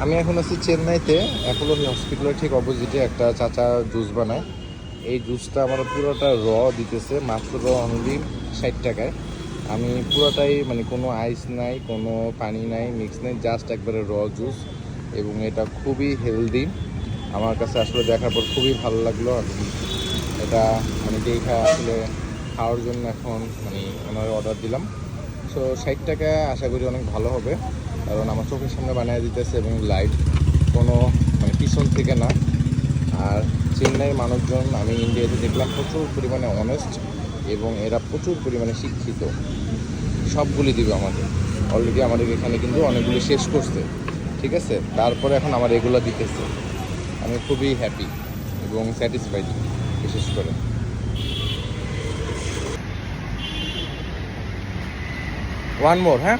আমি এখন আছি চেন্নাইতে, অ্যাপোলো হসপিটালের ঠিক অপোজিটে একটা চাচা জুস বানায়। এই জুসটা আমার পুরোটা দিতেছে মাত্র অনলি 60 টাকায়। আমি পুরোটাই মানে কোনো আইস নাই, কোনো পানি নাই, মিক্স নেই, জাস্ট একবারে জুস। এবং এটা খুবই হেলদি। আমার কাছে আসলে দেখার পর খুবই ভালো লাগলো। আমি এটা মানে দেখা আসলে খাওয়ার জন্য এখন মানে ওনার অর্ডার দিলাম। সো 60 টাকা আশা করি অনেক ভালো হবে, কারণ আমার চোখের সামনে বানিয়ে দিতেছে এবং লাইভ, কোনো মানে পিছন থেকে না। আর চেন্নাইয়ের মানুষজন আমি ইন্ডিয়াতে দেখলাম প্রচুর পরিমাণে অনেস্ট এবং এরা প্রচুর পরিমাণে শিক্ষিত। সবগুলি দিবে আমাদের, অলরেডি আমাদের এখানে কিন্তু অনেকগুলি শেষ করছে, ঠিক আছে, তারপরে এখন আমার এগুলো দিতেছে। আমি খুবই হ্যাপি এবং স্যাটিসফাইড, বিশেষ করে। ওয়ান মোর, হ্যাঁ।